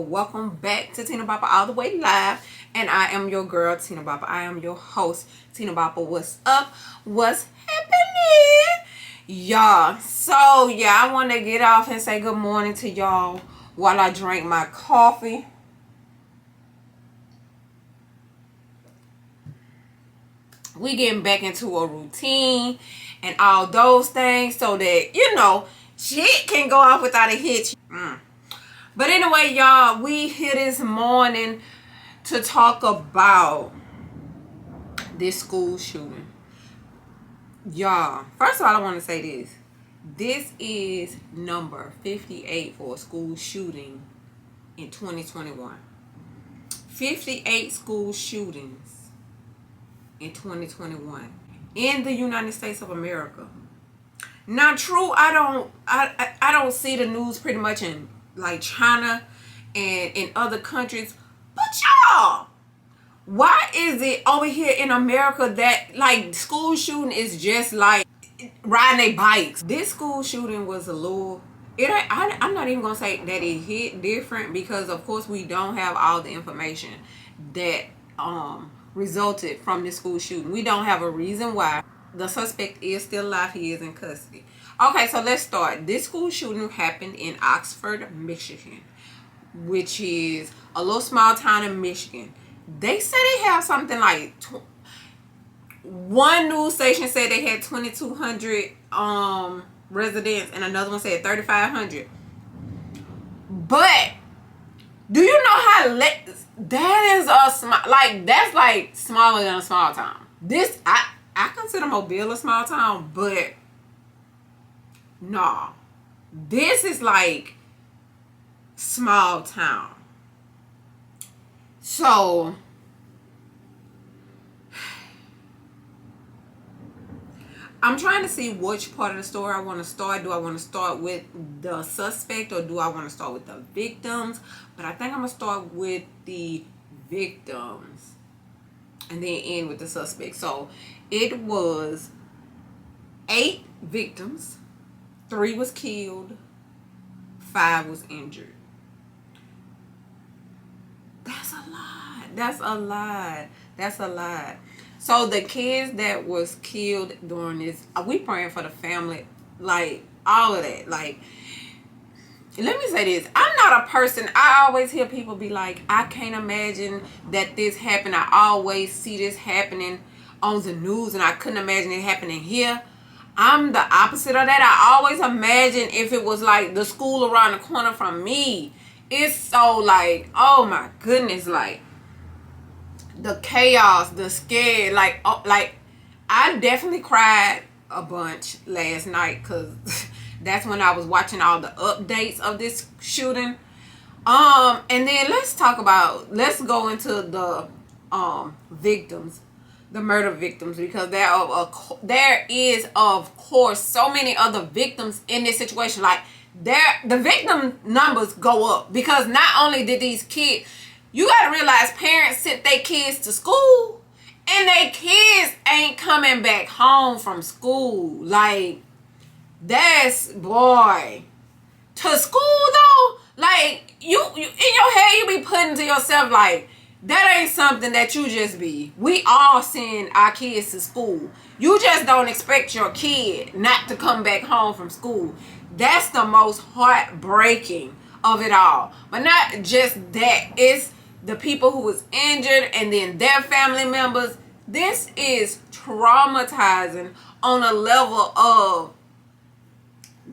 Welcome back to Tina Bopper All the Way Live, and I am your girl Tina Bopper. I am your host Tina Bopper. What's up? What's happening, y'all? I want to get off and say good morning to y'all while I drink my coffee. We getting back into a routine and all those things so that shit can go off without a hitch. But anyway, y'all, we here this morning to talk about this school shooting. Y'all, first of all, I want to say this. This is number 58 for a school shooting in 2021. 58 school shootings in 2021 in the United States of America. Now, true, I don't see the news pretty much in like China and in other countries, but y'all, why is it over here in America that like school shooting is just like riding their bikes? This school shooting was a little. I'm not even gonna say that it hit different because of course we don't have all the information that resulted from this school shooting. We don't have a reason why. The suspect is still alive. He is in custody. Okay, so let's start. This school shooting happened in Oxford, Michigan, which is a little small town in Michigan. They say they have something like one news station said they had 2,200 residents, and another one said 3,500. But do you know how that is that's like smaller than a small town. This I consider Mobile a small town, but nah, this is like small town. So I'm trying to see which part of the story I want to start. Do I want to start with the suspect or do I want to start with the victims? But I think I'm going to start with the victims and then end with the suspect. So it was 8 victims. 3 was killed. 5 was injured. That's a lot. That's a lot. That's a lot. So the kids that was killed during this, we praying for the family, like all of that. Like, let me say this. I'm not a person, I always hear people be like, I can't imagine that this happened. I always see this happening on the news and I couldn't imagine it happening here. I'm the opposite of that. I always imagine if it was like the school around the corner from me. It's so like, oh my goodness, like the chaos, the scare, like I definitely cried a bunch last night because that's when I was watching all the updates of this shooting. And then let's go into the victims, the murder victims, because there is of course so many other victims in this situation. Like the victim numbers go up because not only did these kids, you gotta realize parents sent their kids to school and their kids ain't coming back home from school. Like, that's, boy, to school though, like you in your head you be putting to yourself like that ain't something that you just be. We all send our kids to school. You just don't expect your kid not to come back home from school. That's the most heartbreaking of it all. But not just that, it's the people who was injured and then their family members. This is traumatizing on a level of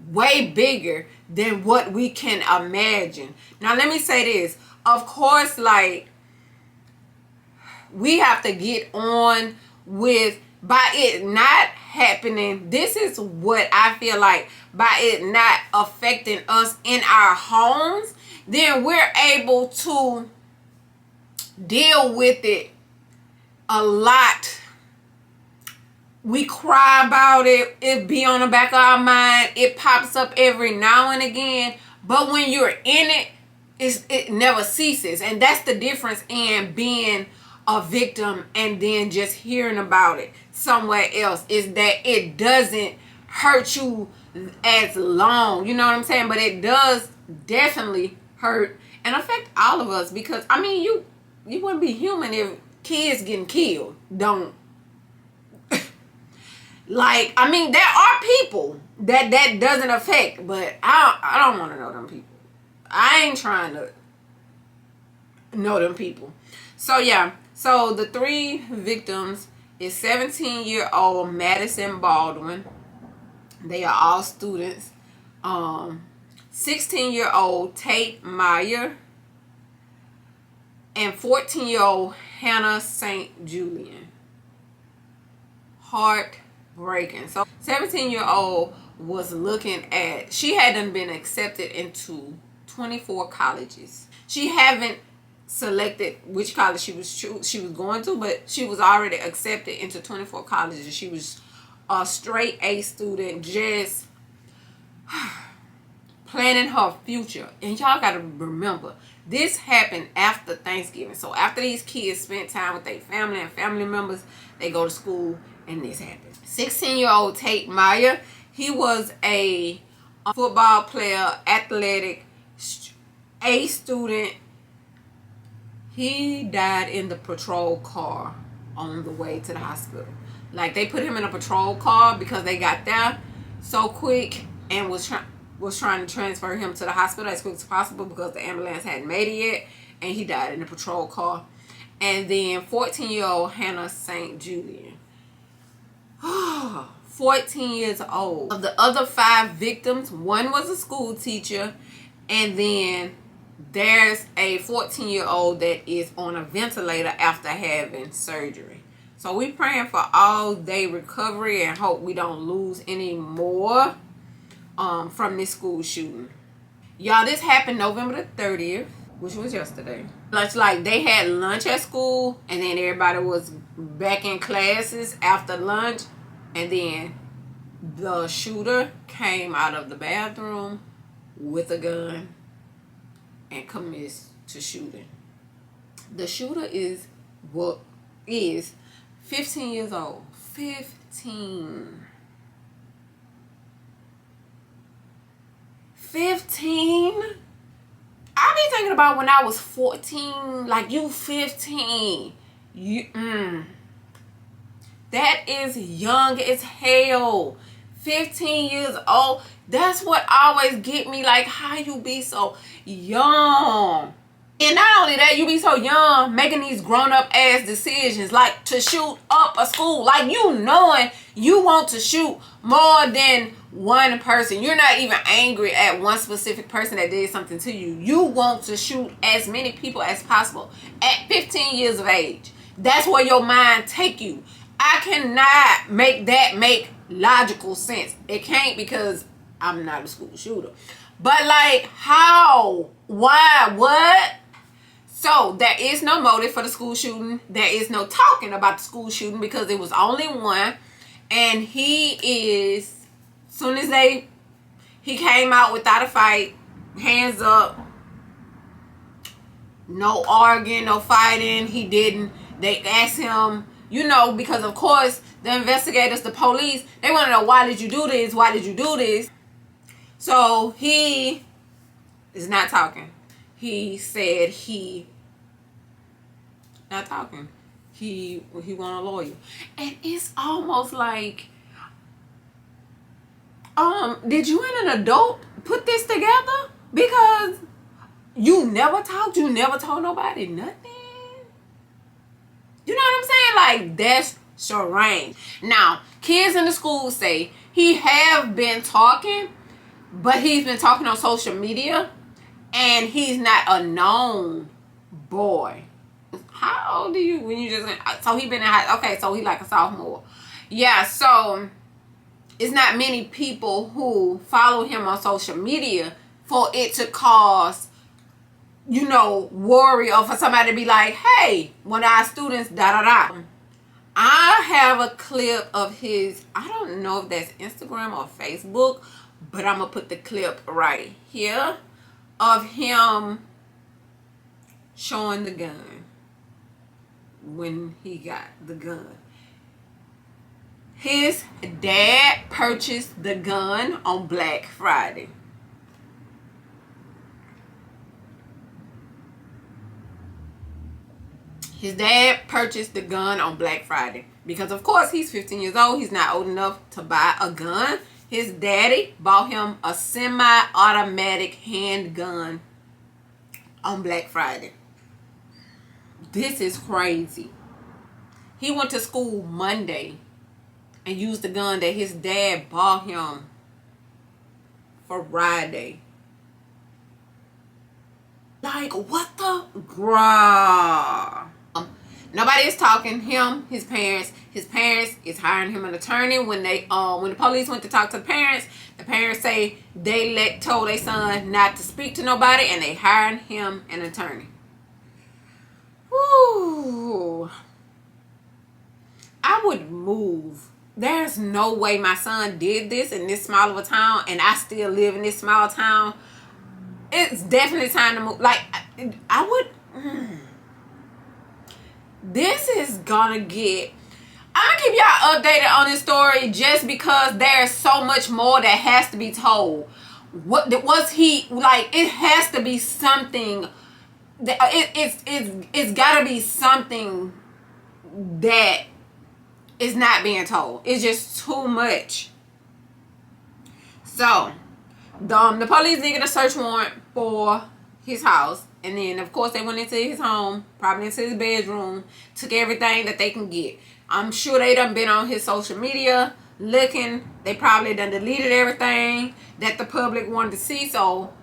way bigger than what we can imagine. Now let me say this. Of course, like, we have to get on with, by it not happening, this is what I feel like, by it not affecting us in our homes, then we're able to deal with it a lot. We cry about it. It be on the back of our mind. It pops up every now and again. But when you're in it, it never ceases. And that's the difference in being a victim and then just hearing about it somewhere else, is that it doesn't hurt you as long. You know what I'm saying? But it does definitely hurt and affect all of us, because I mean, you wouldn't be human if kids getting killed don't. Like, I mean, there are people that doesn't affect, but I don't want to know them people. I ain't trying to know them people. So yeah, so the three victims is 17-year-old Madison Baldwin. They are all students. 16-year-old Tate Meyer and 14-year-old Hannah St. Julian. Heartbreaking. So 17-year-old was looking at, she hadn't been accepted into 24 colleges. She haven't selected which college she was going to, but she was already accepted into 24 colleges. She was a straight A student, just planning her future. And y'all gotta remember, this happened after Thanksgiving. So after these kids spent time with their family and family members, they go to school and this happened. 16-year-old Tate Meyer, he was a football player, athletic, A student. He died in the patrol car on the way to the hospital. Like, they put him in a patrol car because they got there so quick and was trying to transfer him to the hospital as quick as possible because the ambulance hadn't made it yet, and he died in the patrol car. And then 14-year-old Hannah St. Julian. 14 years old. Of the other 5 victims, one was a school teacher, and then there's a 14-year-old that is on a ventilator after having surgery. So we praying for all day recovery and hope we don't lose any more from this school shooting. Y'all, this happened November the 30th, which was yesterday. Like, they had lunch at school, and then everybody was back in classes after lunch, and then the shooter came out of the bathroom with a gun and commits to shooting. The shooter is 15 years old. 15. I be thinking about when I was 14, like, you 15. That is young as hell. 15 years old. That's what always get me, like, how you be so young. And not only that, you be so young making these grown-up ass decisions, like to shoot up a school. Like, you knowing you want to shoot more than one person. You're not even angry at one specific person that did something to you. You want to shoot as many people as possible at 15 years of age. That's where your mind take you. I cannot make that make logical sense. It can't, because I'm not a school shooter. But, like, how? Why? What? So there is no motive for the school shooting. There is no talking about the school shooting because it was only one. And he is, soon as he came out without a fight, hands up, no arguing, no fighting. He didn't. They asked him, because of course the investigators, the police, they want to know, why did you do this? Why did you do this? So he is not talking. He said not talking. He want a lawyer. And it's almost like, did you and an adult put this together? Because you never talked, you never told nobody nothing. You know what I'm saying? Like, that's strange. Now, kids in the school say he have been talking, but he's been talking on social media, and he's not a known boy. How old are you when you just, so he been in high, okay, so he like a sophomore. Yeah, so it's not many people who follow him on social media for it to cause, worry, or for somebody to be like, hey, one of our students, da-da-da. I have a clip of his, I don't know if that's Instagram or Facebook, but I'm going to put the clip right here of him showing the gun when he got the gun. His dad purchased the gun on Black Friday. His dad purchased the gun on Black Friday because, of course, he's 15 years old. He's not old enough to buy a gun. His daddy bought him a semi-automatic handgun on Black Friday. This is crazy. He went to school Monday and used the gun that his dad bought him for Friday. Like, what the? Bruh. Nobody is talking. His parents is hiring him an attorney. When the police went to talk to the parents say they told their son not to speak to nobody, and they hired him an attorney. Whew. I would move. There's no way my son did this in this small of a town, and I still live in this small town. It's definitely time to move. Like, I would. This is gonna get. I'm gonna keep y'all updated on this story just because there's so much more that has to be told. What was he like? It has to be something. That it's gotta be something that is not being told. It's just too much. So, the police did get a search warrant for his house. And then, of course, they went into his home, probably into his bedroom, took everything that they can get. I'm sure they done been on his social media looking. They probably done deleted everything that the public wanted to see. So,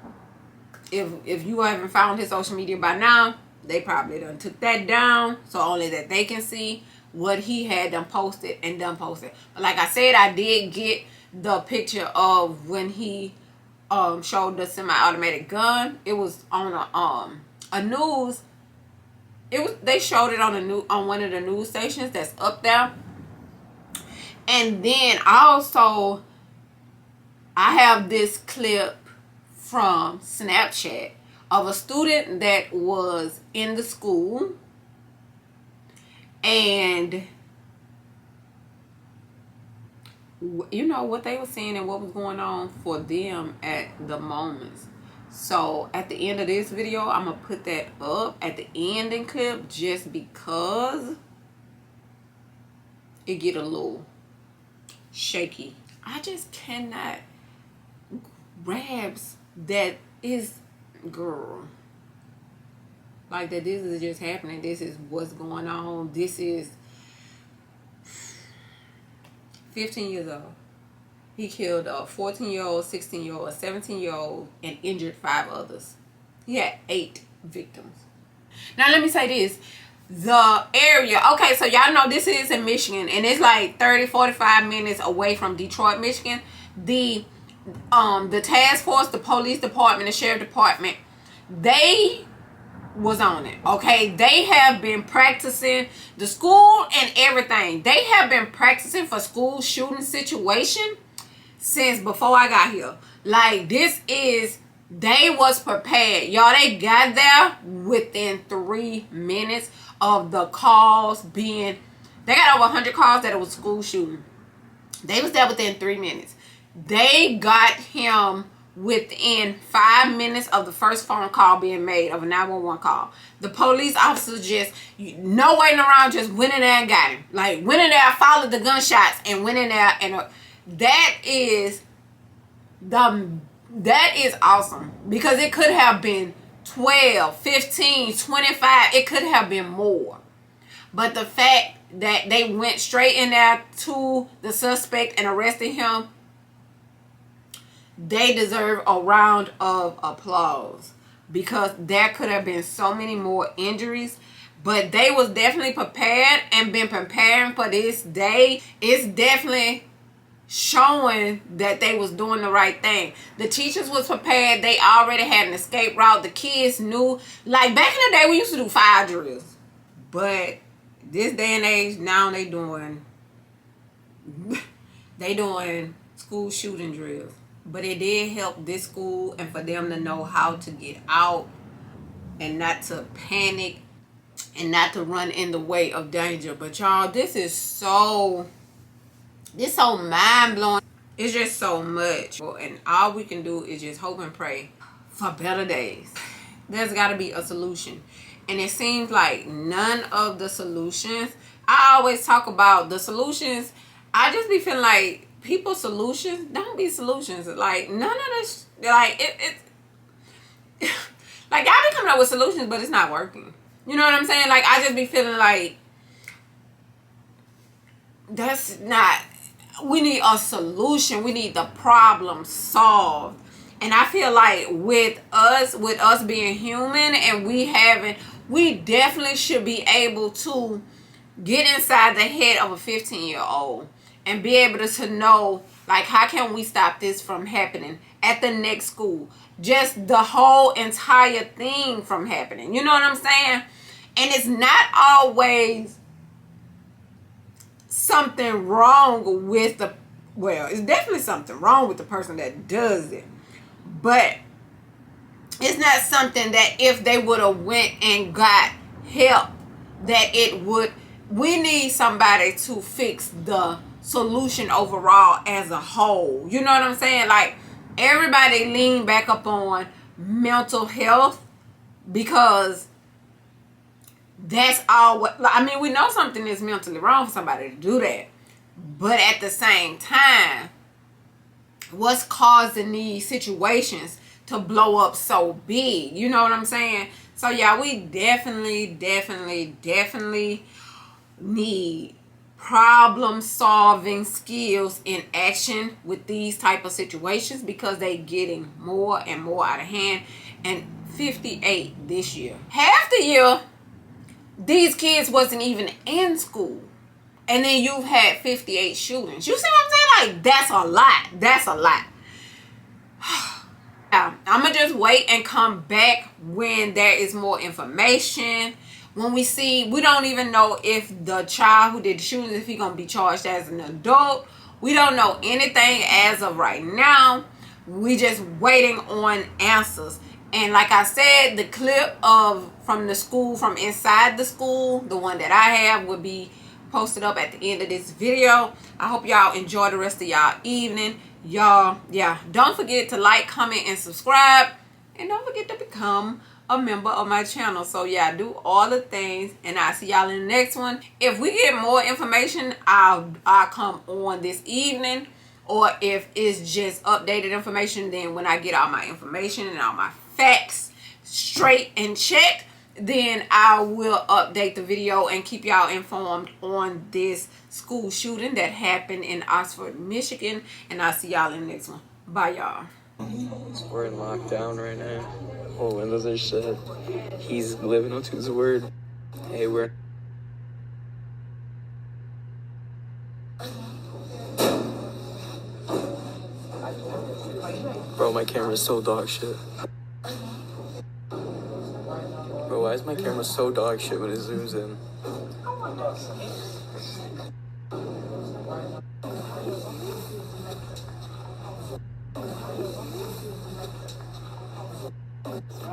if you haven't found his social media by now, they probably done took that down. So, only that they can see what he had done posted. But like I said, I did get the picture of when he showed the semi-automatic gun. It was on a news. They showed it on one of the news stations that's up there. And then also, I have this clip from Snapchat of a student that was in the school, and you know what they were saying and what was going on for them at the moments. So at the end of this video, I'm gonna put that up at the ending clip just because it get a little shaky. I just cannot grasp that is, girl, like that this is just happening. This is what's going on. This is 15 years old. He killed a 14-year-old, 16-year-old, a 17-year-old, and injured 5 others. He had 8 victims. Now, let me say this. The area, okay, so y'all know this is in Michigan, and it's like 30-45 minutes away from Detroit, Michigan. The task force, the police department, the sheriff department, they was on it. Okay, they have been practicing, the school and everything. They have been practicing for school shooting situation since before I got here. Like, this is, they was prepared, y'all. They got there within 3 minutes of the calls being, they got over 100 calls that it was school shooting. They was there within 3 minutes. They got him within 5 minutes of the first phone call being made of a 911 call. The police officer just, no waiting around, just went in there and got him. Like, went in there, followed the gunshots, and went in there, and that is awesome. Because it could have been 12, 15, 25. It could have been more. But the fact that they went straight in there to the suspect and arrested him, they deserve a round of applause, because there could have been so many more injuries. But they was definitely prepared and been preparing for this day. It's definitely showing that they was doing the right thing. The teachers was prepared. They already had an escape route. The kids knew. Like, back in the day, we used to do fire drills. But this day and age, now they doing school shooting drills. But it did help this school and for them to know how to get out and not to panic and not to run in the way of danger. But y'all, this is so mind-blowing. It's just so much. And all we can do is just hope and pray for better days. There's got to be a solution. And it seems like none of the solutions, I always talk about the solutions. I just be feeling like people's solutions don't be solutions. Like, none of this, like, like, y'all be coming up with solutions, but it's not working. You know what I'm saying? Like, I just be feeling like that's not, we need a solution. We need the problem solved. And I feel like with us being human and we definitely should be able to get inside the head of a 15-year-old and be able to know, like, how can we stop this from happening at the next school? Just the whole entire thing from happening. You know what I'm saying? And it's not always something wrong with it's definitely something wrong with the person that does it. But it's not something that if they would have went and got help, that we need somebody to fix the solution overall as a whole. You know what I'm saying? Like, everybody lean back up on mental health because that's all we know something is mentally wrong for somebody to do that. But at the same time, what's causing these situations to blow up so big? You know what I'm saying? So yeah, we definitely need problem solving skills in action with these type of situations, because they getting more and more out of hand. And 58 this year, half the year these kids wasn't even in school, and then you've had 58 shootings. You see what I'm saying? Like, that's a lot. I'm gonna just wait and come back when there is more information. When we don't even know if the child who did the shooting, if he's gonna be charged as an adult. We don't know anything as of right now. We just waiting on answers. And like I said, the clip from the school, from inside the school, the one that I have, will be posted up at the end of this video. I hope y'all enjoy the rest of y'all evening. Y'all, yeah, don't forget to like, comment, and subscribe. And don't forget to become a member of my channel. So yeah, do all the things, and I'll see y'all in the next one. If we get more information, I'll come on this evening. Or if it's just updated information, then when I get all my information and all my facts straight and checked, then I will update the video and keep y'all informed on this school shooting that happened in Oxford, Michigan. And I'll see y'all in the next one. Bye, y'all. We're in lockdown right now. All windows are shut. He's living up to his word. Hey, Bro, my camera's so dog shit. Bro, why is my camera so dog shit when it zooms in?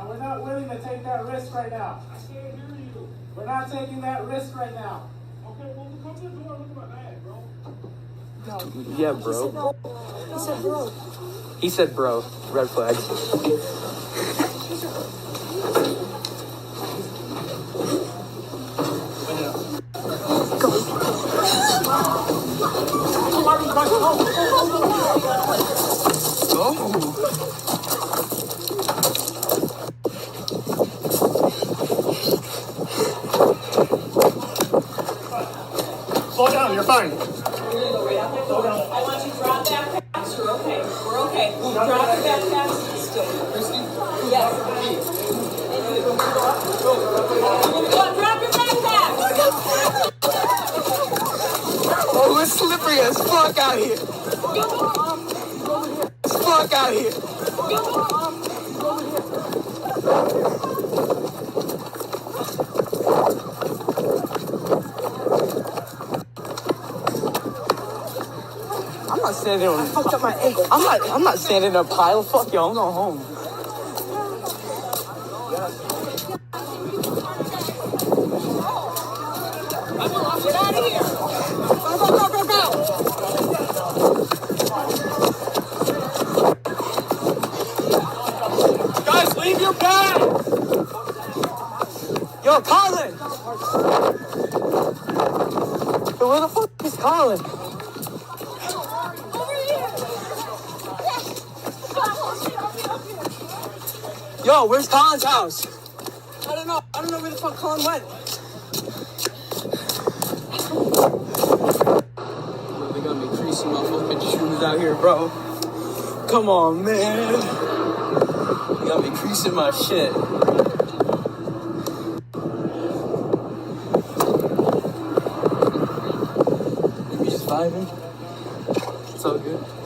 We're not willing to take that risk right now. I can't hear you. We're not taking that risk right now. Okay, well, come to the door. Look at my bag, bro. No. Yeah, bro. He said bro. He said bro. Red flag. Slow down, you're fine. I want you to drop that fast. We're okay. We're okay. Drop your backpack. Still. Yes. Drop your backpack. Oh, it's slippery as fuck out here. As fuck out here. I'm not standing on. I fucked up my ankle. I'm not standing in a pile. Fuck y'all. I'm going home. Get out of here. Go. Guys, leave your bag. Yo, Colin! Yo, where the fuck is Colin? Yo, where's Colin's house? I don't know where the fuck Colin went. They got me creasing my fucking shoes out here, bro. Come on, man. They got me creasing my shit. Maybe just vibing. It's all good.